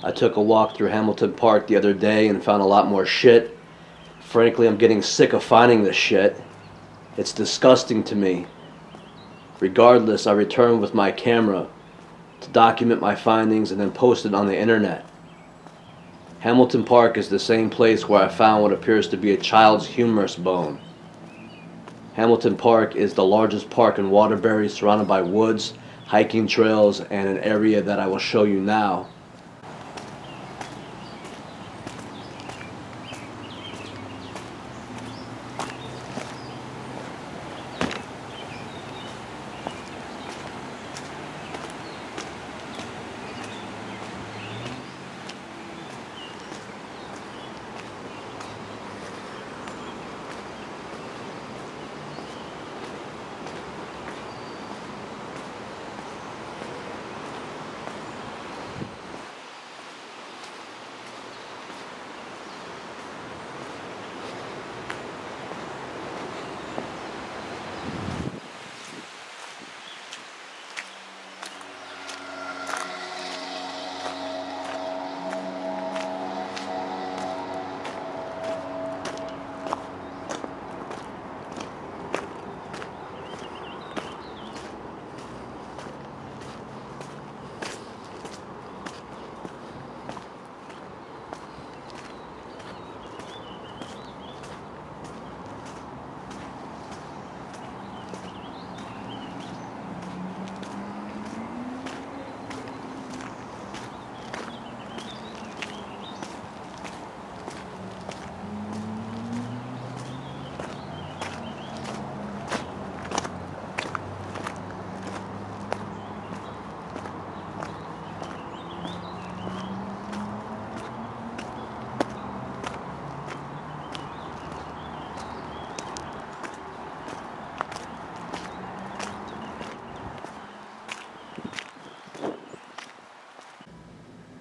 I took a walk through Hamilton Park the other day and found a lot more shit. Frankly, I'm getting sick of finding this shit. It's disgusting to me. Regardless, I returned with my camera to document my findings and then post it on the internet. Hamilton Park is the same place where I found what appears to be a child's humerus bone. Hamilton Park is the largest park in Waterbury, surrounded by woods, hiking trails, and an area that I will show you now.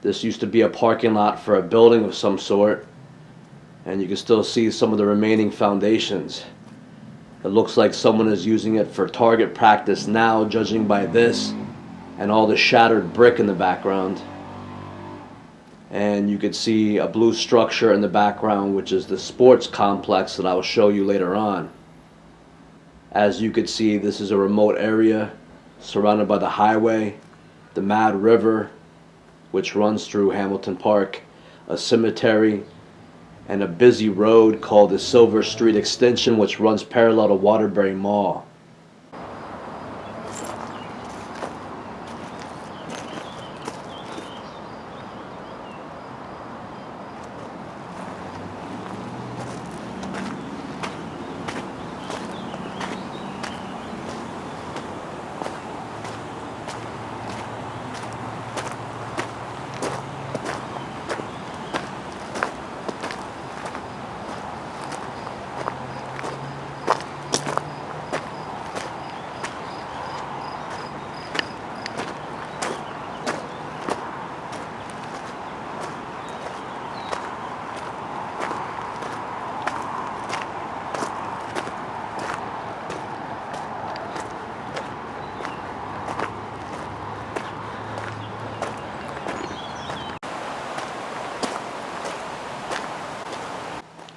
This used to be a parking lot for a building of some sort, and you can still see some of the remaining foundations. It looks like someone is using it for target practice now, judging by this and all the shattered brick in the background. And you could see a blue structure in the background, which is the sports complex that I will show you later on. As you could see, this is a remote area surrounded by the highway, the Mad River, which runs through Hamilton Park, a cemetery, and a busy road called the Silver Street Extension, which runs parallel to Waterbury Mall.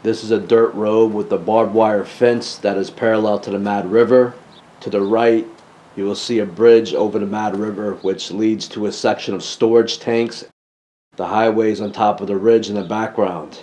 This is a dirt road with a barbed wire fence that is parallel to the Mad River. To the right, you will see a bridge over the Mad River, which leads to a section of storage tanks. The highway is on top of the ridge in the background.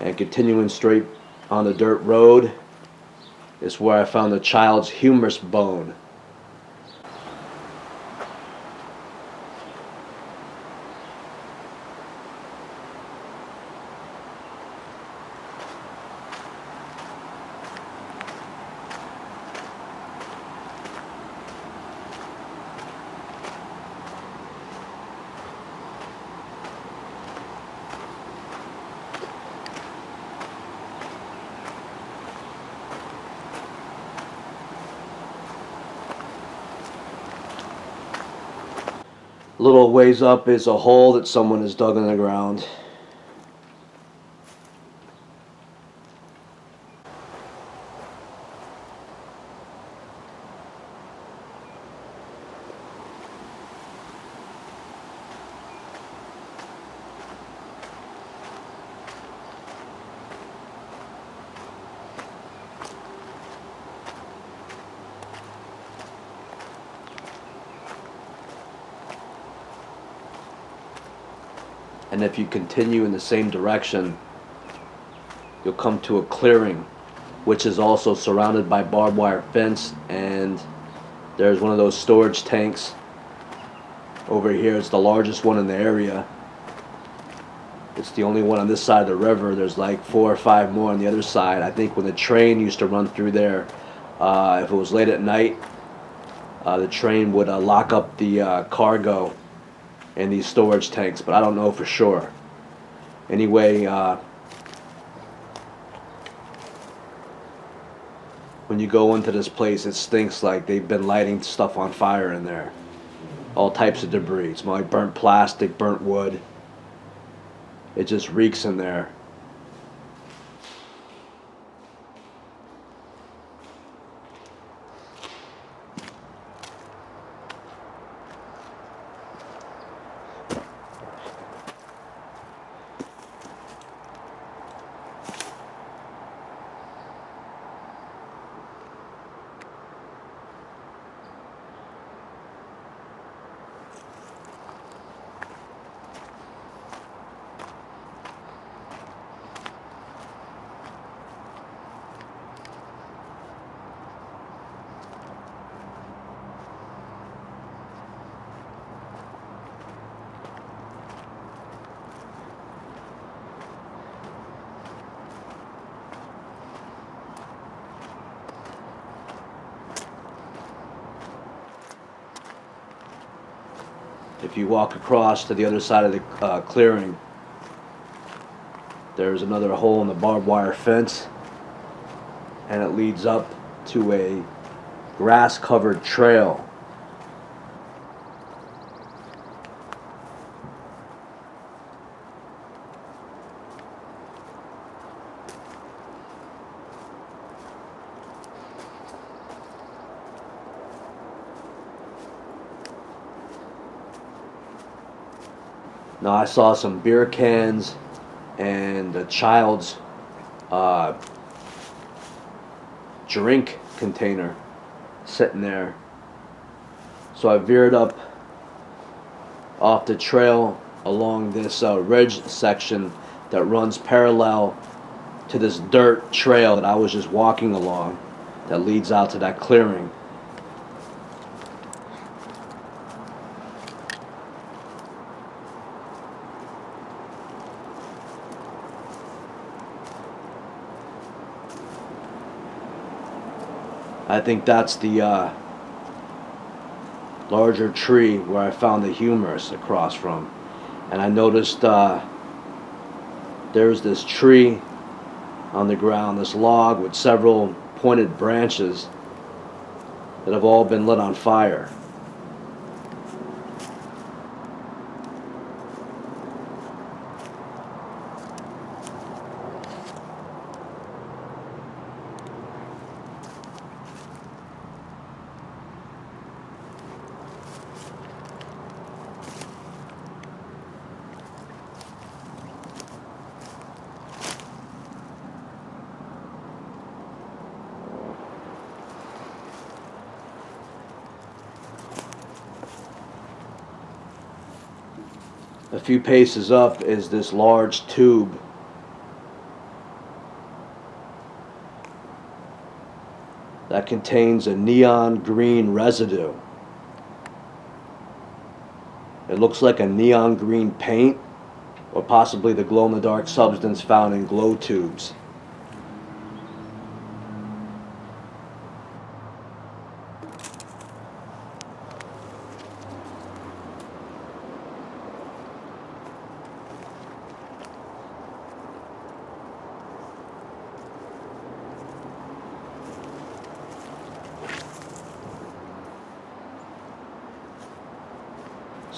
And continuing straight on the dirt road is where I found the child's humerus bone. A little ways up is a hole that someone has dug in the ground. And if you continue in the same direction, you'll come to a clearing, which is also surrounded by barbed wire fence, and there's one of those storage tanks over here. It's the largest one in the area. It's the only one on this side of the river. There's like 4 or 5 more on the other side. I think when the train used to run through there, if it was late at night, the train would lock up the cargo in these storage tanks, but I don't know for sure. Anyway, when you go into this place, it stinks like they've been lighting stuff on fire in there. All types of debris. It smells like burnt plastic, burnt wood. It just reeks in there. If you walk across to the other side of the clearing, there's another hole in the barbed wire fence, and it leads up to a grass-covered trail. Now I saw some beer cans and a child's drink container sitting there. So I veered up off the trail along this ridge section that runs parallel to this dirt trail that I was just walking along that leads out to that clearing. I think that's the larger tree where I found the humerus across from. And I noticed there's this tree on the ground, this log with several pointed branches that have all been lit on fire. A few paces up is this large tube. That contains a neon green residue. It looks like a neon green paint, or possibly the glow-in-the-dark substance found in glow tubes.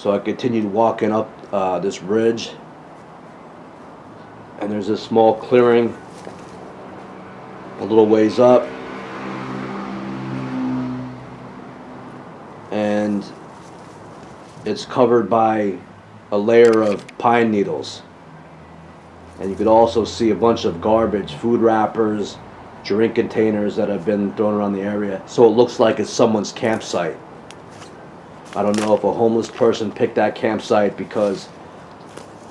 So I continued walking up this ridge, and there's a small clearing a little ways up, and it's covered by a layer of pine needles. And you could also see a bunch of garbage, food wrappers, drink containers that have been thrown around the area. So it looks like it's someone's campsite. I don't know if a homeless person picked that campsite because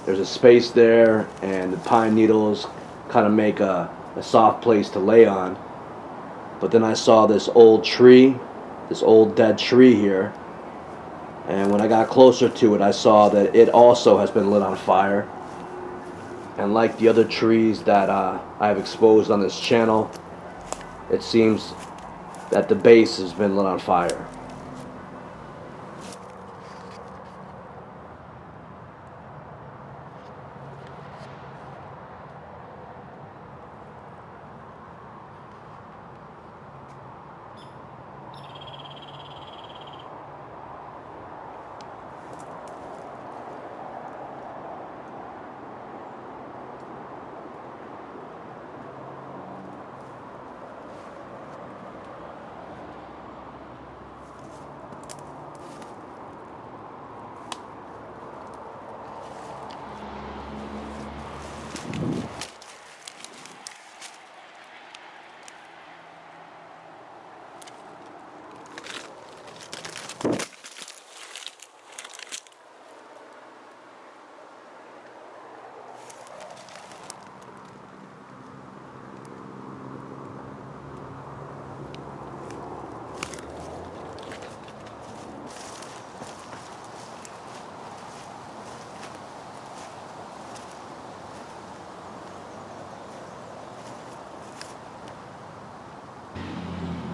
there's a space there and the pine needles kind of make a soft place to lay on. But then I saw this old tree, this old dead tree here. And when I got closer to it, I saw that it also has been lit on fire. And like the other trees that I have exposed on this channel, it seems that the base has been lit on fire.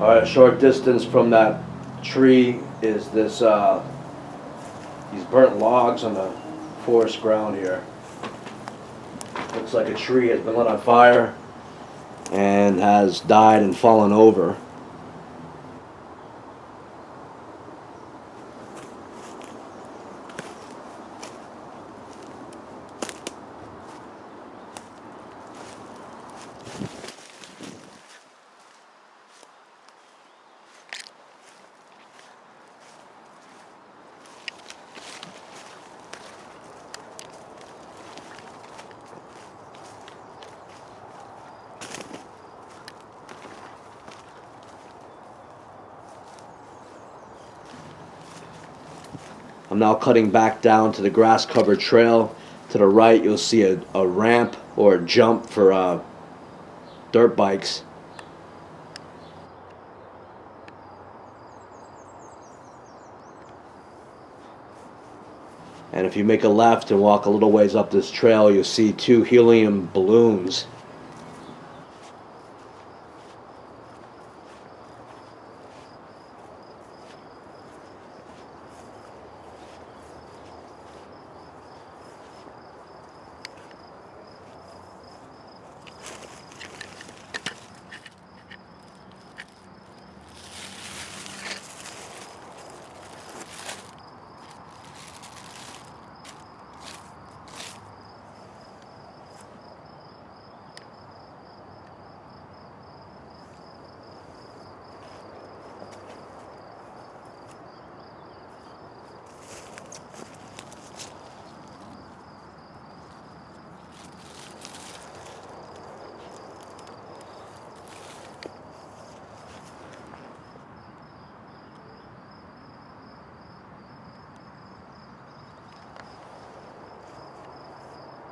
Alright, a short distance from that tree is this these burnt logs on the forest ground here. Looks like a tree has been lit on fire and has died and fallen over. I'm now cutting back down to the grass-covered trail. To the right, you'll see a ramp or a jump for dirt bikes. And if you make a left and walk a little ways up this trail, you'll see two helium balloons